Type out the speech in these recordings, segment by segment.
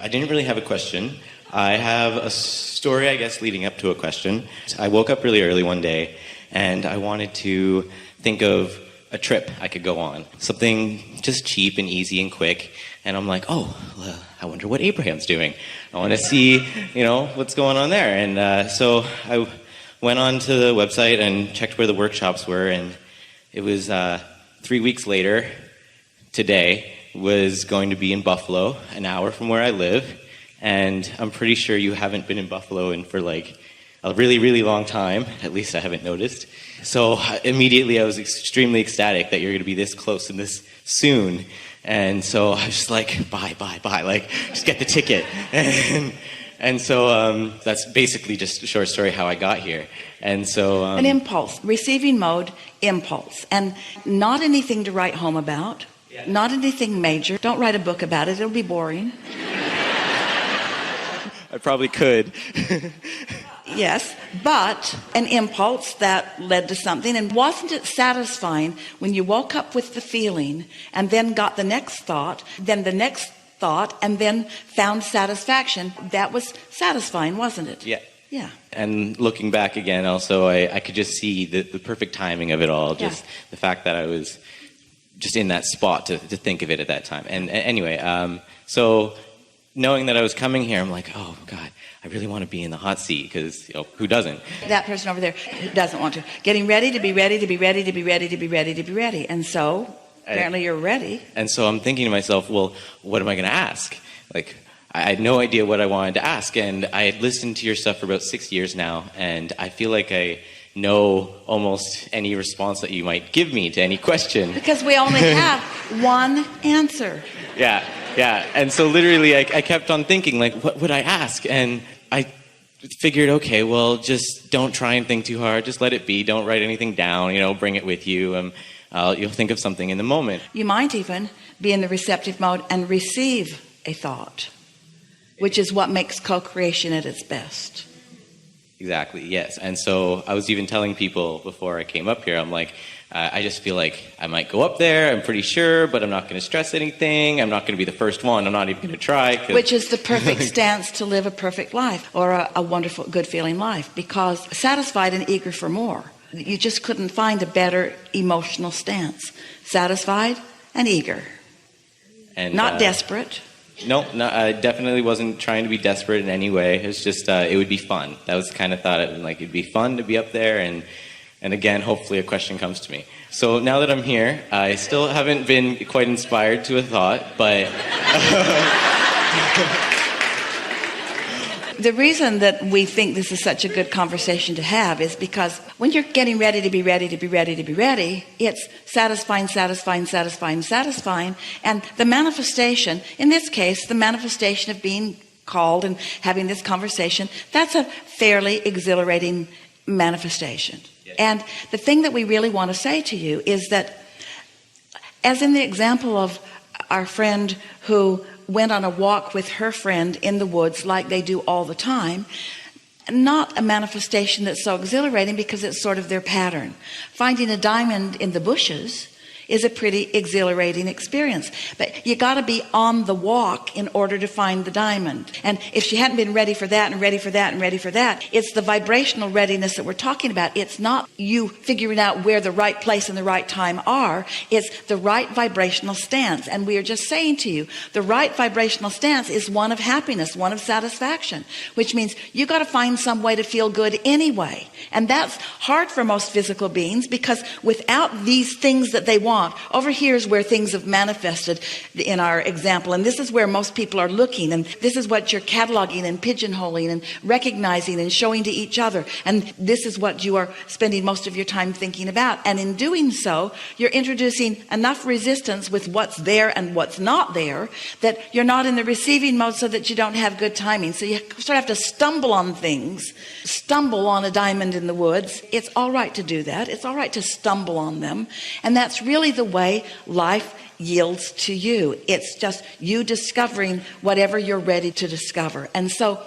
I didn't really have a question. I have a story, I guess, leading up to a question. I woke up really early one day, and I wanted to think of a trip I could go on. Something just cheap and easy and quick. And I'm like, I wonder what Abraham's doing. I want to see, what's going on there. And so I went on to the website and checked where the workshops were, and it was 3 weeks later, today, was going to be in Buffalo, an hour from where I live. And I'm pretty sure you haven't been in Buffalo for like a really, really long time. At least I haven't noticed. So immediately I was extremely ecstatic that you're going to be this close and this soon. And so I was just like, bye, like, just get the ticket. And so that's basically just a short story how I got here. And so an impulse, receiving mode, impulse, and not anything to write home about. Yeah. Not anything major. Don't write a book about it. It'll be boring. I probably could. Yes, but an impulse that led to something. And wasn't it satisfying when you woke up with the feeling and then got the next thought, then the next thought, and then found satisfaction? That was satisfying, wasn't it? Yeah. Yeah. And looking back again, also, I could just see the perfect timing of it all. Just the fact that I was just in that spot to think of it at that time. And anyway, so knowing that I was coming here, I'm like, oh, God, I really want to be in the hot seat because, who doesn't? That person over there doesn't want to. Getting ready to be ready to be ready to be ready to be ready to be ready. And so apparently you're ready. And so I'm thinking to myself, well, what am I going to ask? Like, I had no idea what I wanted to ask. And I had listened to your stuff for about 6 years now. And I feel like I know almost any response that you might give me to any question. Because we only have one answer. Yeah. And so literally I kept on thinking, like, what would I ask? And I figured, okay, well, just don't try and think too hard. Just let it be. Don't write anything down. Bring it with you. You'll think of something in the moment. You might even be in the receptive mode and receive a thought, which is what makes co-creation at its best. Exactly, yes. And so I was even telling people before I came up here, I'm like, I just feel like I might go up there, I'm pretty sure, but I'm not going to stress anything. I'm not going to be the first one. I'm not even going to try. Which is the perfect stance to live a perfect life, or a wonderful, good feeling life, because satisfied and eager for more. You just couldn't find a better emotional stance. Satisfied and eager. And not desperate. No, I definitely wasn't trying to be desperate in any way. It was just, it would be fun. That was the kind of thought. It'd be fun to be up there, and again, hopefully a question comes to me. So now that I'm here, I still haven't been quite inspired to a thought, but the reason that we think this is such a good conversation to have is because when you're getting ready to be ready to be ready to be ready, it's satisfying, and the manifestation, in this case, the manifestation of being called and having this conversation, that's a fairly exhilarating manifestation. Yes. And the thing that we really want to say to you is that, as in the example of our friend who went on a walk with her friend in the woods like they do all the time, not a manifestation that's so exhilarating because it's sort of their pattern. Finding a diamond in the bushes is a pretty exhilarating experience, but you got to be on the walk in order to find the diamond. And if she hadn't been ready for that and ready for that and ready for that, it's the vibrational readiness that we're talking about. It's not you figuring out where the right place and the right time are. It's the right vibrational stance. And we are just saying to you, the right vibrational stance is one of happiness, one of satisfaction, which means you got to find some way to feel good anyway. And that's hard for most physical beings, because without these things that they want, over here is where things have manifested in our example, and this is where most people are looking, and this is what you're cataloging and pigeonholing and recognizing and showing to each other, and this is what you are spending most of your time thinking about. And in doing so, you're introducing enough resistance with what's there and what's not there that you're not in the receiving mode, so that you don't have good timing. So you sort of have to stumble on things, stumble on a diamond in the woods. It's all right to do that. It's all right to stumble on them, and that's really the way life yields to you. It's just you discovering whatever you're ready to discover. And so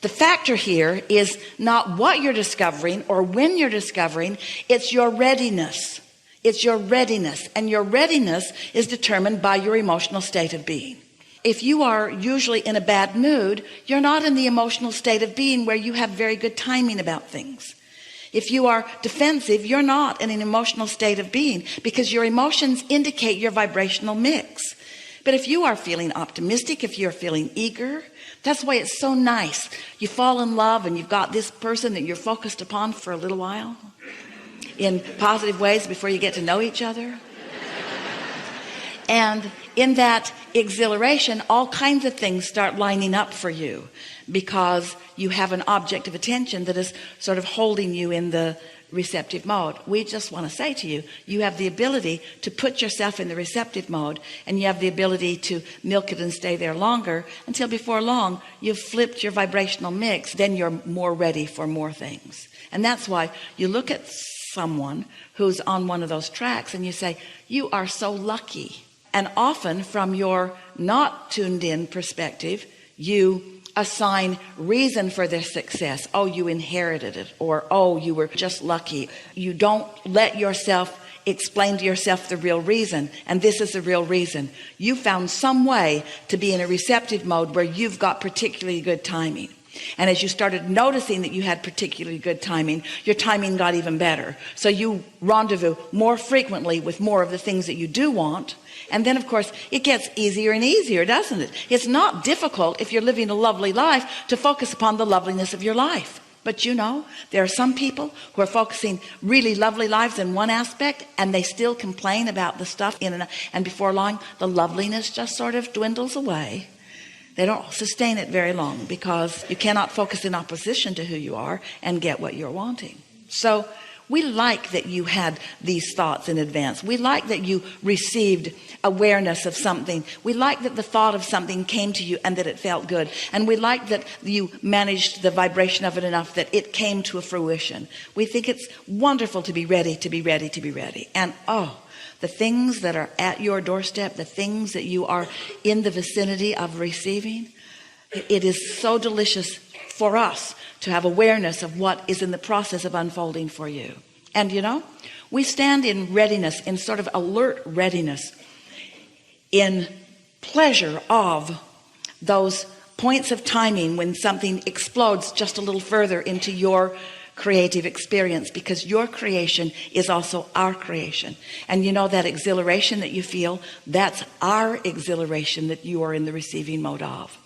the factor here is not what you're discovering or when you're discovering, it's your readiness. It's your readiness, and your readiness is determined by your emotional state of being. if you are usually in a bad mood, you're not in the emotional state of being where you have very good timing about things. If you are defensive, you're not in an emotional state of being, because your emotions indicate your vibrational mix. But if you are feeling optimistic, if you're feeling eager, that's why it's so nice. You fall in love and you've got this person that you're focused upon for a little while in positive ways before you get to know each other. And in that exhilaration, all kinds of things start lining up for you, because you have an object of attention that is sort of holding you in the receptive mode. We just want to say to you, you have the ability to put yourself in the receptive mode, and you have the ability to milk it and stay there longer until before long you've flipped your vibrational mix. Then you're more ready for more things. And that's why you look at someone who's on one of those tracks and you say, you are so lucky. And often from your not tuned in perspective, you assign reason for their success. Oh, you inherited it, or oh, you were just lucky. You don't let yourself explain to yourself the real reason. And this is the real reason. You found some way to be in a receptive mode where you've got particularly good timing. And as you started noticing that you had particularly good timing, your timing got even better. So you rendezvous more frequently with more of the things that you do want. And then, of course, it gets easier and easier, doesn't it? It's not difficult, if you're living a lovely life, to focus upon the loveliness of your life. But you know, there are some people who are focusing really lovely lives in one aspect, and they still complain about the stuff and before long, the loveliness just sort of dwindles away. They don't sustain it very long, because you cannot focus in opposition to who you are and get what you're wanting. So we like that you had these thoughts in advance. We like that you received awareness of something. We like that the thought of something came to you and that it felt good. And we like that you managed the vibration of it enough that it came to a fruition. We think it's wonderful to be ready, to be ready, to be ready. And oh, the things that are at your doorstep, the things that you are in the vicinity of receiving, it is so delicious for us to have awareness of what is in the process of unfolding for you. And you know, we stand in readiness, in sort of alert readiness, in pleasure of those points of timing when something explodes just a little further into your creative experience, because your creation is also our creation. And you know, that exhilaration that you feel, that's our exhilaration that you are in the receiving mode of.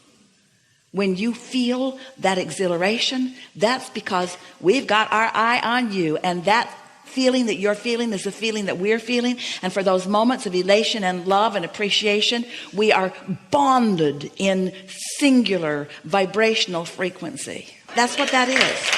When you feel that exhilaration, that's because we've got our eye on you, and that feeling that you're feeling is the feeling that we're feeling. And for those moments of elation and love and appreciation, we are bonded in singular vibrational frequency. That's what that is.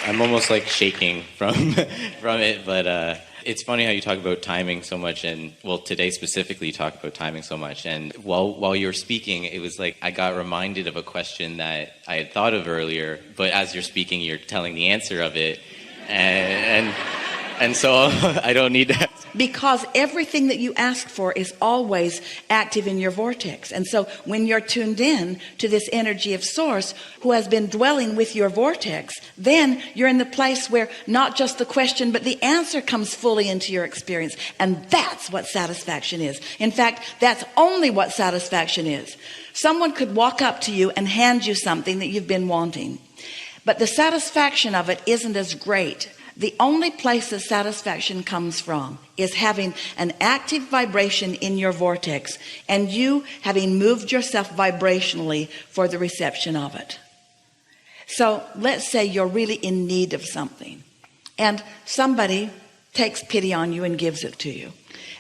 I'm almost like shaking from it, but it's funny how you talk about timing so much, and well, today specifically you talk about timing so much. And while you were speaking, it was like I got reminded of a question that I had thought of earlier, but as you're speaking, you're telling the answer of it, and so I don't need to. Because everything that you ask for is always active in your vortex. And so when you're tuned in to this energy of source who has been dwelling with your vortex, then you're in the place where not just the question, but the answer comes fully into your experience. And that's what satisfaction is. In fact, that's only what satisfaction is. Someone could walk up to you and hand you something that you've been wanting, but the satisfaction of it isn't as great. The only place that satisfaction comes from is having an active vibration in your vortex, and you having moved yourself vibrationally for the reception of it. So let's say you're really in need of something, and somebody takes pity on you and gives it to you.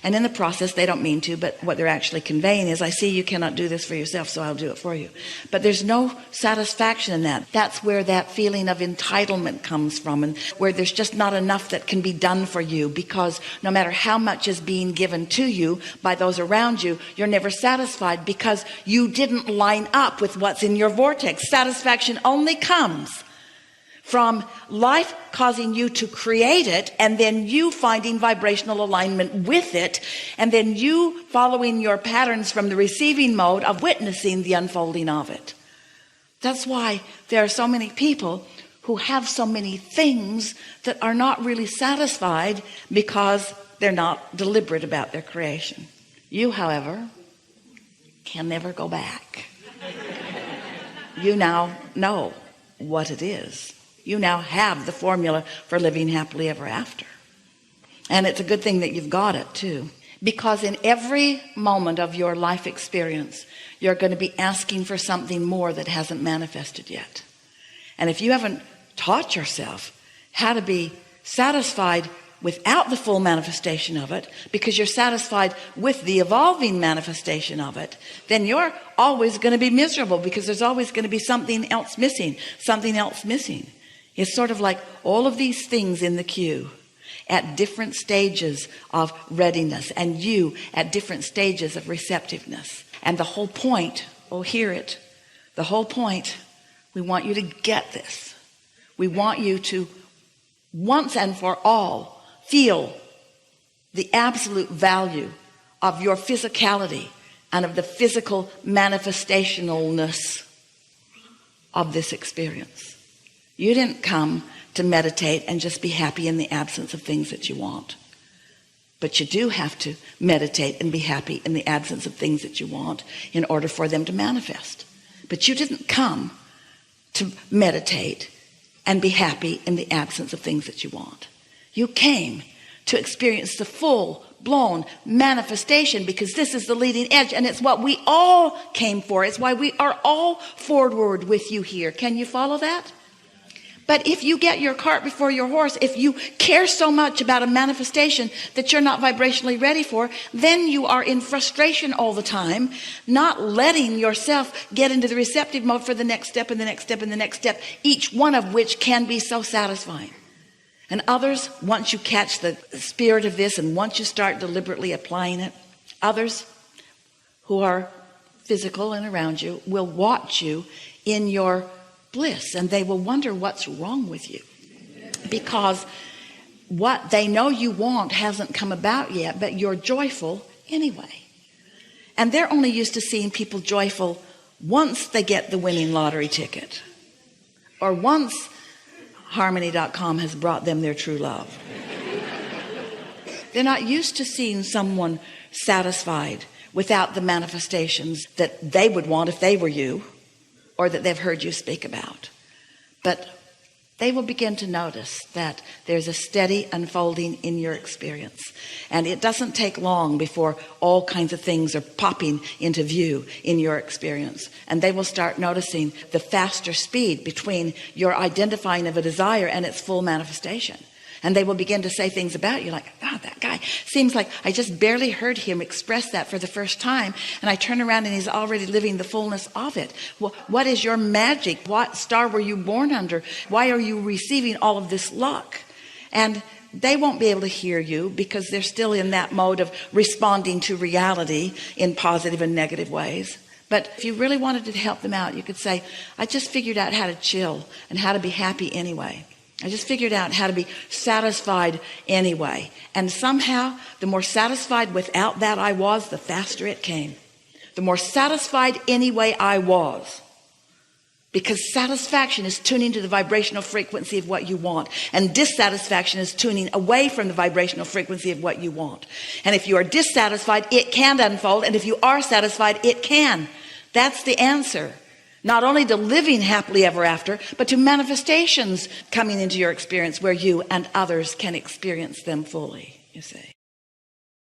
And in the process, they don't mean to, but what they're actually conveying is, I see you cannot do this for yourself, so I'll do it for you. But there's no satisfaction in that. That's where that feeling of entitlement comes from, and where there's just not enough that can be done for you, because no matter how much is being given to you by those around you, you're never satisfied because you didn't line up with what's in your vortex. Satisfaction only comes from life causing you to create it, and then you finding vibrational alignment with it, and then you following your patterns from the receiving mode of witnessing the unfolding of it. That's why there are so many people who have so many things that are not really satisfied, because they're not deliberate about their creation. You, however, can never go back. You now know what it is. You now have the formula for living happily ever after. And it's a good thing that you've got it too. Because in every moment of your life experience, you're going to be asking for something more that hasn't manifested yet. And if you haven't taught yourself how to be satisfied without the full manifestation of it, because you're satisfied with the evolving manifestation of it, then you're always going to be miserable, because there's always going to be something else missing, something else missing. It's sort of like all of these things in the queue at different stages of readiness, and you at different stages of receptiveness. And the whole point, oh, hear it, the whole point, we want you to get this. We want you to once and for all feel the absolute value of your physicality and of the physical manifestationalness of this experience. You didn't come to meditate and just be happy in the absence of things that you want. But you do have to meditate and be happy in the absence of things that you want in order for them to manifest. But you didn't come to meditate and be happy in the absence of things that you want. You came to experience the full-blown manifestation, because this is the leading edge, and it's what we all came for. It's why we are all forward with you here. Can you follow that? But if you get your cart before your horse, if you care so much about a manifestation that you're not vibrationally ready for, then you are in frustration all the time, not letting yourself get into the receptive mode for the next step and the next step and the next step, each one of which can be so satisfying. And others, once you catch the spirit of this and once you start deliberately applying it, others who are physical and around you will watch you in your bliss, and they will wonder what's wrong with you, because what they know you want hasn't come about yet, but you're joyful anyway. And they're only used to seeing people joyful once they get the winning lottery ticket, or once harmony.com has brought them their true love. They're not used to seeing someone satisfied without the manifestations that they would want if they were you, or that they've heard you speak about. But they will begin to notice that there's a steady unfolding in your experience. And it doesn't take long before all kinds of things are popping into view in your experience. And they will start noticing the faster speed between your identifying of a desire and its full manifestation. And they will begin to say things about you like, oh, that guy seems like I just barely heard him express that for the first time. And I turn around and he's already living the fullness of it. Well, what is your magic? What star were you born under? Why are you receiving all of this luck? And they won't be able to hear you, because they're still in that mode of responding to reality in positive and negative ways. But if you really wanted to help them out, you could say, I just figured out how to chill and how to be happy anyway. I just figured out how to be satisfied anyway. And somehow, the more satisfied without that I was, the faster it came. The more satisfied anyway I was. Because satisfaction is tuning to the vibrational frequency of what you want. And dissatisfaction is tuning away from the vibrational frequency of what you want. And if you are dissatisfied, it can unfold. And if you are satisfied, it can. That's the answer. Not only to living happily ever after, but to manifestations coming into your experience where you and others can experience them fully, you see.